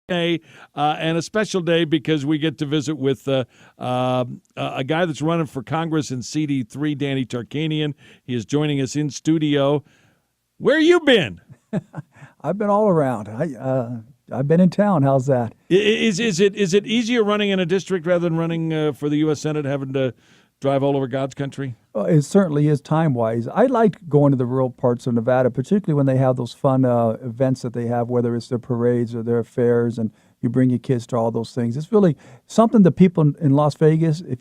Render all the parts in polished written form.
day, and a special day because we get to visit with a guy that's running for Congress in CD3, Danny Tarkanian. He is joining us in studio. Where you been? I've been all around. I've been in town. How's that? Is it easier running in a district rather than running for the U.S. Senate, having to drive all over God's country? Well, it certainly is time-wise. I like going to the rural parts of Nevada, particularly when they have those fun events that they have, whether it's their parades or their fairs, and you bring your kids to all those things. It's really something that people in Las Vegas, if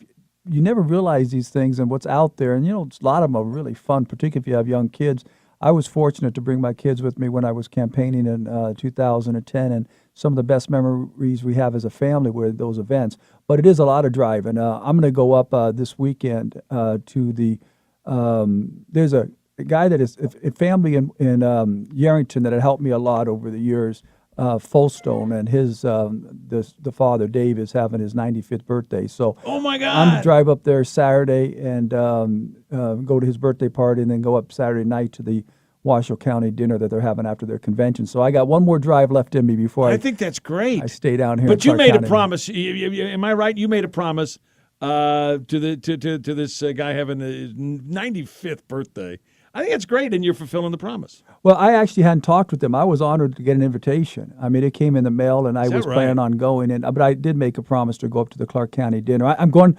you never realize these things and what's out there, and a lot of them are really fun, particularly if you have young kids. I was fortunate to bring my kids with me when I was campaigning in 2010, and some of the best memories we have as a family were those events. But it is a lot of driving. I'm going to go up this weekend to the there's a guy that is a family in Yarrington that had helped me a lot over the years, Fullstone, and his the father, Dave, is having his 95th birthday. So oh my God! I'm to drive up there Saturday and go to his birthday party, and then go up Saturday night to the Washoe County dinner that they're having after their convention. So I got one more drive left in me before I think that's great. I stay down here. But you made a promise. Am I right? You made a promise to this guy having his 95th birthday. I think that's great, and you're fulfilling the promise. Well, I actually hadn't talked with him. I was honored to get an invitation. I mean, it came in the mail, and I was planning on going. But I did make a promise to go up to the Clark County dinner. I'm going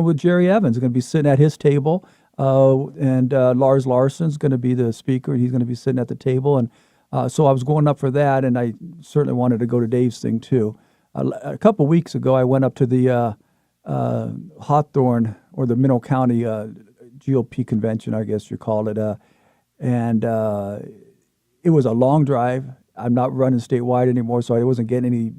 with Jerry Evans. I'm going to be sitting at his table, and Lars Larson's going to be the speaker. He's going to be sitting at the table, and so I was going up for that. And I certainly wanted to go to Dave's thing too. A couple of weeks ago, I went up to the Hawthorne, or the Mineral County GOP convention, I guess you call it, and it was a long drive. I'm not running statewide anymore, so I wasn't getting any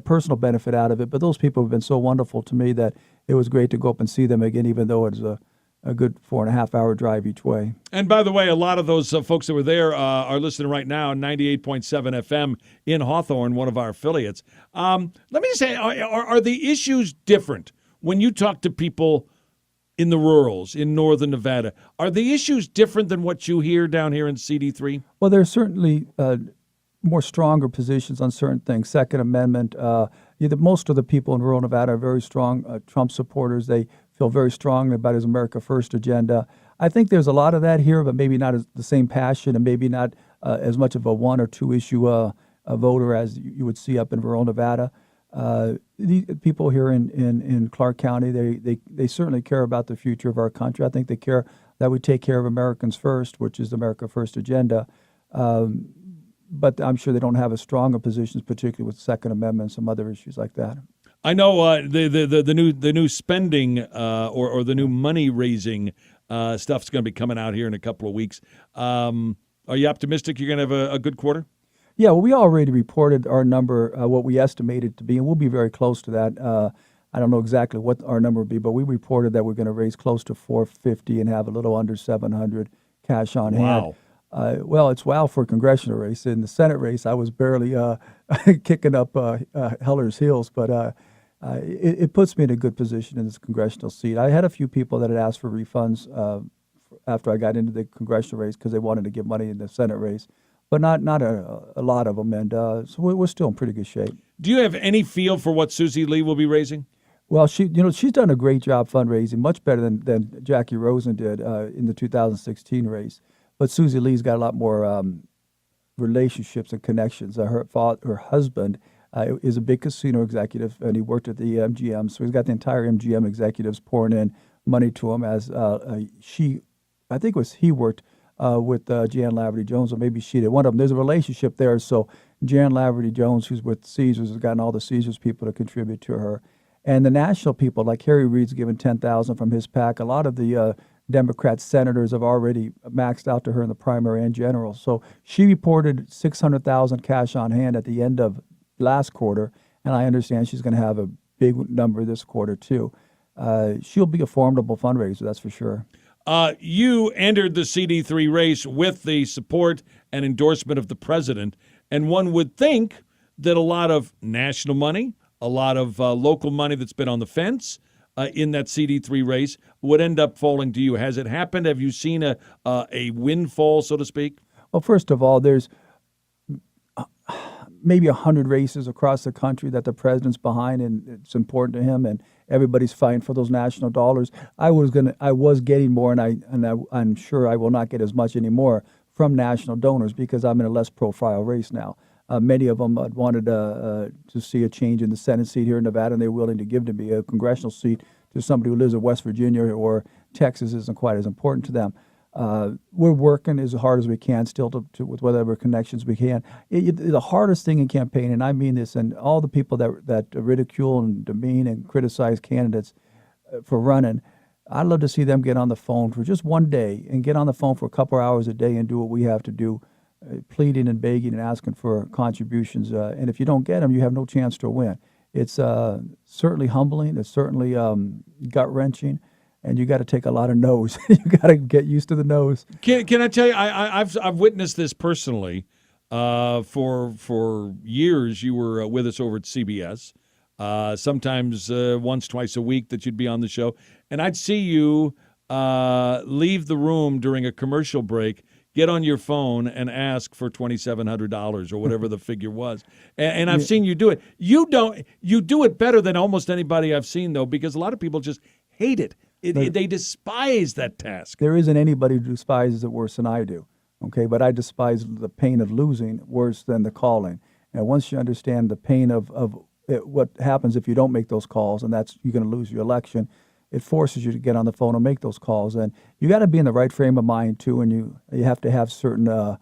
personal benefit out of it. But those people have been so wonderful to me that it was great to go up and see them again, even though it's a good 4.5-hour drive each way. And by the way, a lot of those folks that were there are listening right now, 98.7 FM in Hawthorne, one of our affiliates. Let me just say, are the issues different when you talk to people in the rurals, in northern Nevada? Are the issues different than what you hear down here in CD3? Well, there's certainly more stronger positions on certain things. Second Amendment, most of the people in rural Nevada are very strong Trump supporters. They feel very strongly about his America First agenda. I think there's a lot of that here, but maybe not the same passion, and maybe not as much of a one or two issue a voter as you would see up in rural Nevada. The people here in Clark County, they certainly care about the future of our country. I think they care that we take care of Americans first, which is the America First agenda. But I'm sure they don't have as strong a positions, particularly with the Second Amendment and some other issues like that. I know the new spending or the new money raising stuff's going to be coming out here in a couple of weeks. Are you optimistic you're going to have a good quarter? Yeah, well, we already reported our number, what we estimated to be, and we'll be very close to that. I don't know exactly what our number would be, but we reported that we're going to raise close to $450 and have a little under $700 cash on hand. Well, it's wow for a congressional race. In the Senate race, I was barely kicking up Heller's heels, but it puts me in a good position in this congressional seat. I had a few people that had asked for refunds after I got into the congressional race because they wanted to give money in the Senate race. But not a lot of them, and so we're still in pretty good shape. Do you have any feel for what Susie Lee will be raising? Well, she's done a great job fundraising, much better than Jackie Rosen did in the 2016 race. But Susie Lee's got a lot more relationships and connections. Her husband is a big casino executive, and he worked at the MGM, so he's got the entire MGM executives pouring in money to him as he worked with Jan Laverty Jones, or maybe she did. One of them. There's a relationship there. So Jan Laverty Jones, who's with Caesars, has gotten all the Caesars people to contribute to her, and the national people like Harry Reid's given $10,000 from his PAC. A lot of the Democrat senators have already maxed out to her in the primary and general. So she reported $600,000 cash on hand at the end of last quarter, and I understand she's going to have a big number this quarter too. She'll be a formidable fundraiser, that's for sure. You entered the CD3 race with the support and endorsement of the president, and one would think that a lot of national money, a lot of local money that's been on the fence in that CD3 race would end up falling to you. Has it happened? Have you seen a windfall, so to speak? Well, first of all, there's maybe 100 races across the country that the president's behind, and it's important to him, and everybody's fighting for those national dollars. I was getting more, and I'm sure I will not get as much anymore from national donors because I'm in a less profile race now. Many of them wanted to see a change in the Senate seat here in Nevada, and they're willing to give to me a congressional seat to somebody who lives in West Virginia or Texas isn't quite as important to them. We're working as hard as we can still with whatever connections we can. The hardest thing in campaigning, and I mean this, and all the people that ridicule and demean and criticize candidates for running, I'd love to see them get on the phone for just one day and get on the phone for a couple hours a day and do what we have to do, pleading and begging and asking for contributions. And if you don't get them, you have no chance to win. It's certainly humbling. It's certainly gut-wrenching. And you got to take a lot of no's. You got to get used to the no's. Can I tell you? I've witnessed this personally. For years, you were with us over at CBS. Sometimes once, twice a week that you'd be on the show, and I'd see you leave the room during a commercial break, get on your phone, and ask for $2,700 or whatever the figure was. And I've seen you do it. You do it better than almost anybody I've seen, though, because a lot of people just hate it. They despise that task. There isn't anybody who despises it worse than I do, okay? But I despise the pain of losing worse than the calling. And once you understand the pain of what happens if you don't make those calls, and that's you're going to lose your election, it forces you to get on the phone and make those calls. And you got to be in the right frame of mind, too, and you have to have certain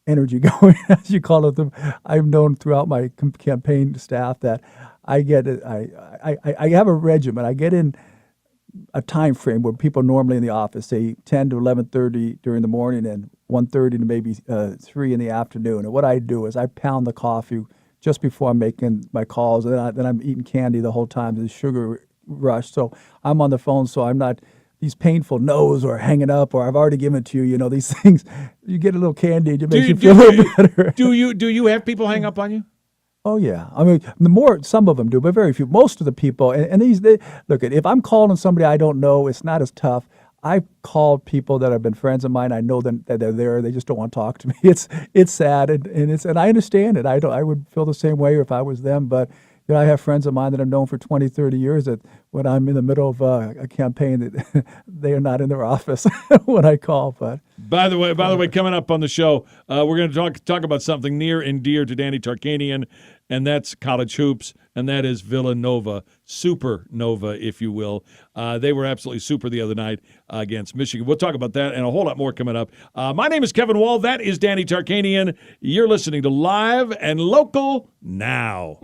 energy going, as you call it. I've known throughout my campaign staff that I have a regimen. I get in a time frame where people normally in the office say 10 to 11:30 during the morning and 1:30 to maybe 3 in the afternoon. And what I do is I pound the coffee just before I'm making my calls, and then I'm eating candy the whole time, the sugar rush. So I'm on the phone, so I'm not these painful no's or hanging up or I've already given it to you. You know, these things, you get a little candy, it makes you feel a little better. Do you have people hang up on you? Oh, yeah. I mean, some of them do, but very few. Most of the people, and look, if I'm calling somebody I don't know, it's not as tough. I've called people that have been friends of mine. I know that they're there. They just don't want to talk to me. It's sad, and I understand it. I would feel the same way if I was them, but you know, I have friends of mine that I've known for 20, 30 years that when I'm in the middle of a campaign, that they are not in their office when I call. But by the way, coming up on the show, we're going to talk about something near and dear to Danny Tarkanian, and that's college hoops, and that is Villanova, supernova, if you will. They were absolutely super the other night against Michigan. We'll talk about that and a whole lot more coming up. My name is Kevin Wall. That is Danny Tarkanian. You're listening to Live and Local Now.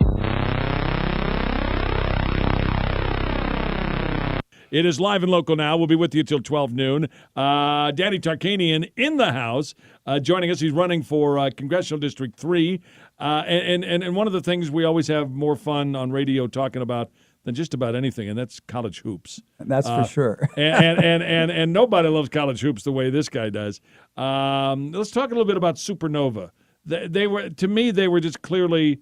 It is Live and Local Now. We'll be with you till 12 noon. Danny Tarkanian in the house, joining us. He's running for Congressional District 3. And one of the things we always have more fun on radio talking about than just about anything, and that's college hoops. That's for sure. and nobody loves college hoops the way this guy does. Let's talk a little bit about Supernova. They were, to me, they were just clearly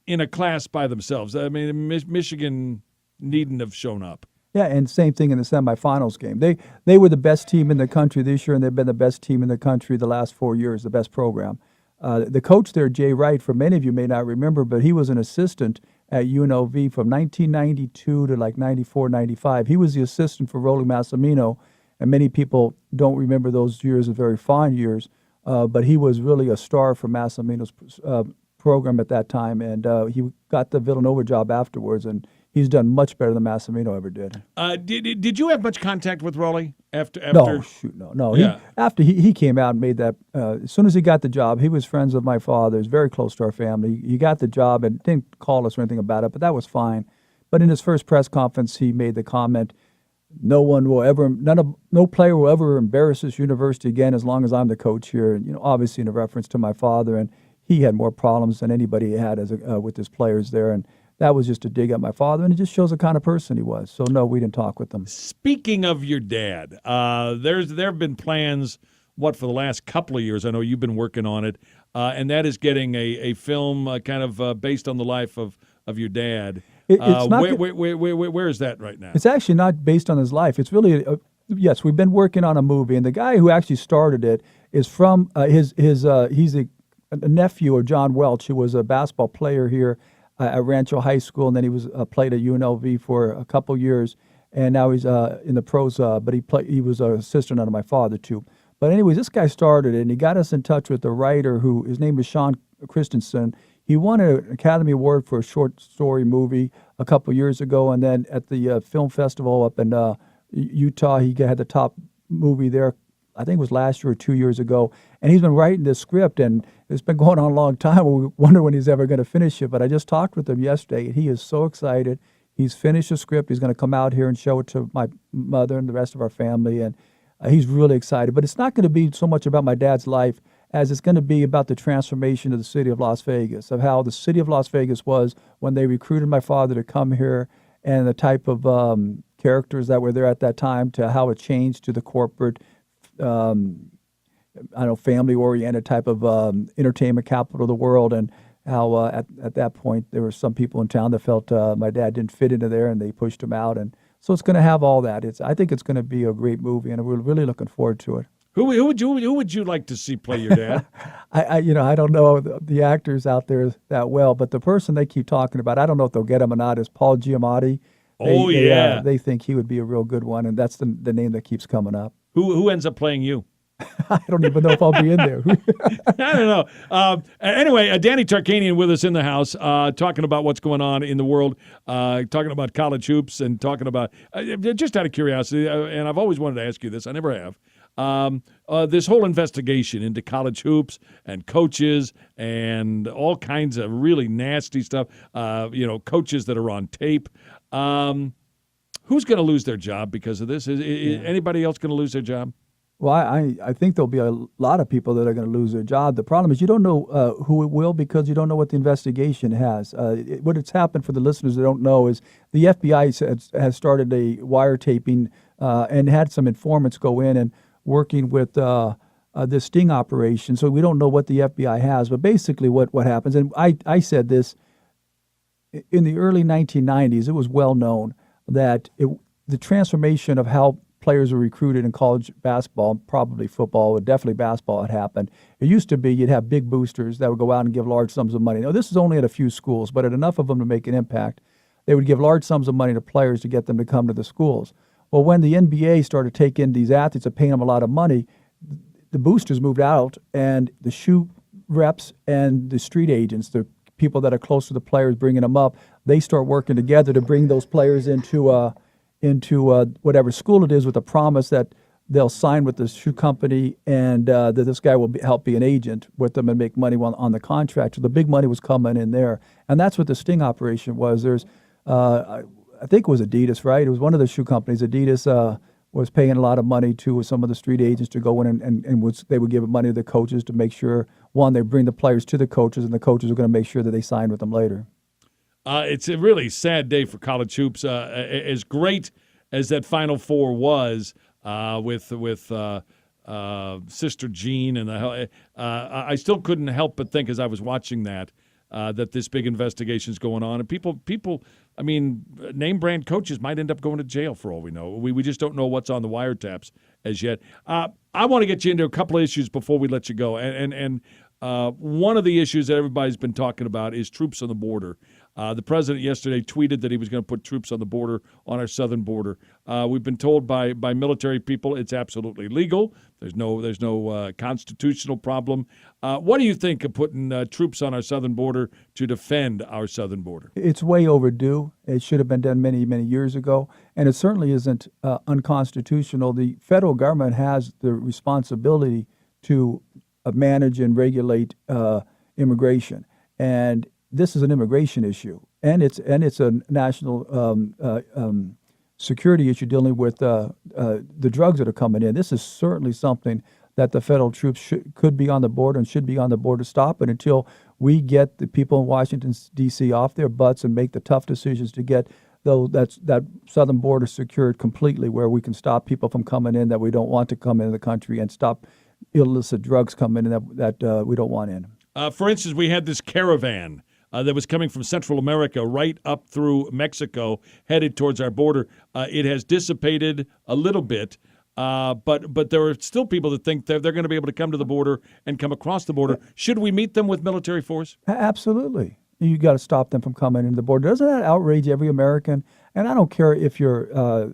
in a class by themselves. I mean, Michigan needn't have shown up. Yeah, and same thing in the semifinals game. They were the best team in the country this year, and they've been the best team in the country the last 4 years, the best program. The coach there, Jay Wright, for many of you may not remember, but he was an assistant at UNLV from 1992 to like 94, 95. He was the assistant for Rollie Massimino, and many people don't remember those years as very fond years, but he was really a star for Massimino's program at that time, and he got the Villanova job afterwards, and he's done much better than Massimino ever did. Did you have much contact with Rollie after? No. Yeah. After he came out and made that, as soon as he got the job, he was friends with my father. He's very close to our family. He got the job and didn't call us or anything about it, but that was fine. But in his first press conference, he made the comment, no player will ever embarrass this university again as long as I'm the coach here. And, obviously in a reference to my father, and he had more problems than anybody had with his players there, and that was just a dig at my father, and it just shows the kind of person he was. So, no, we didn't talk with them. Speaking of your dad, there have been plans, for the last couple of years, I know you've been working on it, and that is getting a film kind of based on the life of your dad. It's not where is that right now? It's actually not based on his life. It's really, yes, we've been working on a movie, and the guy who actually started it is from he's a nephew of John Welch, who was a basketball player here at Rancho High School, and then he was played at UNLV for a couple years, and now he's in the pros. But he was an assistant under my father too. But anyways, this guy started it, and he got us in touch with the writer his name is Sean Christensen. He won an Academy Award for a short story movie a couple years ago, and then at the film festival up in Utah, he had the top movie there. I think it was last year or 2 years ago, and he's been writing this script, and it's been going on a long time. We wonder when he's ever going to finish it, but I just talked with him yesterday, and he is so excited. He's finished the script. He's going to come out here and show it to my mother and the rest of our family, and he's really excited. But it's not going to be so much about my dad's life as it's going to be about the transformation of the city of Las Vegas, of how the city of Las Vegas was when they recruited my father to come here, and the type of characters that were there at that time, to how it changed to the corporate family-oriented type of entertainment capital of the world, and how at that point there were some people in town that felt my dad didn't fit into there, and they pushed him out. And so it's going to have all that. I think it's going to be a great movie, and we're really looking forward to it. Who would you like to see play your dad? I don't know the actors out there that well, but the person they keep talking about, I don't know if they'll get him or not, is Paul Giamatti. They think he would be a real good one, and that's the name that keeps coming up. Who ends up playing you? I don't even know if I'll be in there. I don't know. Anyway, Danny Tarkanian with us in the house, talking about what's going on in the world, talking about college hoops, and talking about, just out of curiosity, and I've always wanted to ask you this, I never have, this whole investigation into college hoops and coaches and all kinds of really nasty stuff, coaches that are on tape. Who's going to lose their job because of this? Is anybody else going to lose their job? Well, I think there'll be a lot of people that are going to lose their job. The problem is you don't know who it will, because you don't know what the investigation has. What has happened, for the listeners that don't know, is the FBI has started a wiretaping and had some informants go in and working with this sting operation. So we don't know what the FBI has. But basically what happens, and I said this, in the early 1990s, it was well known that the transformation of how players were recruited in college basketball, probably football, but definitely basketball, had happened. It used to be you'd have big boosters that would go out and give large sums of money. Now, this is only at a few schools, but at enough of them to make an impact, they would give large sums of money to players to get them to come to the schools. Well, when the NBA started taking these athletes and paying them a lot of money, the boosters moved out, and the shoe reps and the street agents, the people that are close to the players bringing them up, they start working together to bring those players into whatever school it is, with a promise that they'll sign with the shoe company, and that this guy will help be an agent with them and make money on the contract. So the big money was coming in there. And that's what the sting operation was. There's, I think it was Adidas, right? It was one of the shoe companies. Adidas was paying a lot of money to some of the street agents to go in and they would give money to the coaches to make sure, one, they bring the players to the coaches, and the coaches are going to make sure that they sign with them later. It's a really sad day for college hoops. As great as that Final Four was, with Sister Jean and I still couldn't help but think, as I was watching that this big investigation is going on, and people. I mean, name brand coaches might end up going to jail for all we know. We just don't know what's on the wiretaps as yet. I want to get you into a couple of issues before we let you go, and one of the issues that everybody's been talking about is troops on the border. The president yesterday tweeted that he was going to put troops on the border, on our southern border. We've been told by military people it's absolutely legal. There's no constitutional problem. What do you think of putting troops on our southern border to defend our southern border? It's way overdue. It should have been done many, many years ago, and it certainly isn't unconstitutional. The federal government has the responsibility to manage and regulate immigration, and this is an immigration issue, and it's a national security issue dealing with the drugs that are coming in. This is certainly something that the federal troops could be on the border and should be on the border to stop it until we get the people in Washington, D.C. off their butts and make the tough decisions to get that southern border secured completely, where we can stop people from coming in that we don't want to come into the country, and stop illicit drugs coming in that we don't want in. For instance, we had this caravan that was coming from Central America right up through Mexico, headed towards our border. It has dissipated a little bit. But there are still people that think they're going to be able to come to the border and come across the border. Should we meet them with military force? Absolutely. You got to stop them from coming into the border. Doesn't that outrage every American? And I don't care if you're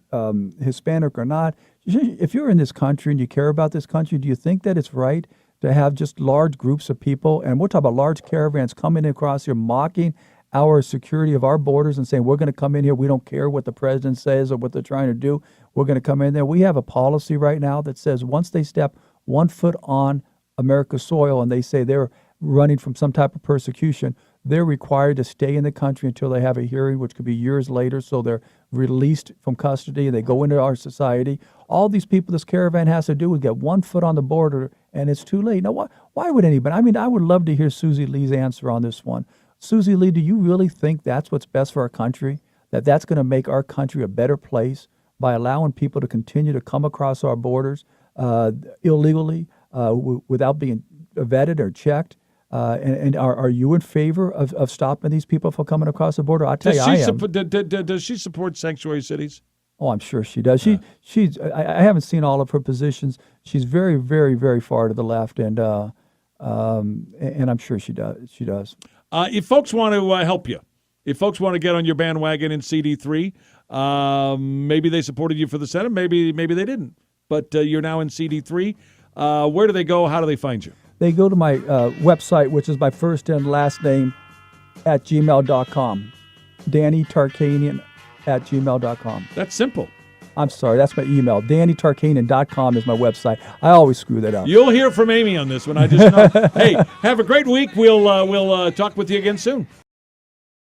Hispanic or not. If you're in this country and you care about this country, do you think that it's right to have just large groups of people, and we're talking about large caravans coming across here, mocking our security of our borders and saying, we're going to come in here, we don't care what the president says or what they're trying to do, we're going to come in there. We have a policy right now that says once they step 1 foot on America's soil and they say they're running from some type of persecution, they're required to stay in the country until they have a hearing, which could be years later, so they're released from custody and they go into our society. All these people this caravan has to do is get 1 foot on the border, and it's too late. Now, why would anybody? I mean, I would love to hear Susie Lee's answer on this one. Susie Lee, do you really think that's what's best for our country, that that's going to make our country a better place by allowing people to continue to come across our borders illegally without being vetted or checked? And are you in favor of stopping these people from coming across the border? I'll tell you, I am. Does she support sanctuary cities? Oh, I'm sure she does. I haven't seen all of her positions. She's very, very, very far to the left, and I'm sure she does. She does. If folks want to help you, if folks want to get on your bandwagon in CD3, maybe they supported you for the Senate, maybe they didn't, but you're now in CD3. Where do they go? How do they find you? They go to my website, which is my first and last name at gmail.com. Danny Tarkanian at gmail.com. That's simple. I'm sorry, that's my email. DannyTarkanian.com is my website. I always screw that up. You'll hear from Amy on this one. I just know. Hey, have a great week. We'll talk with you again soon.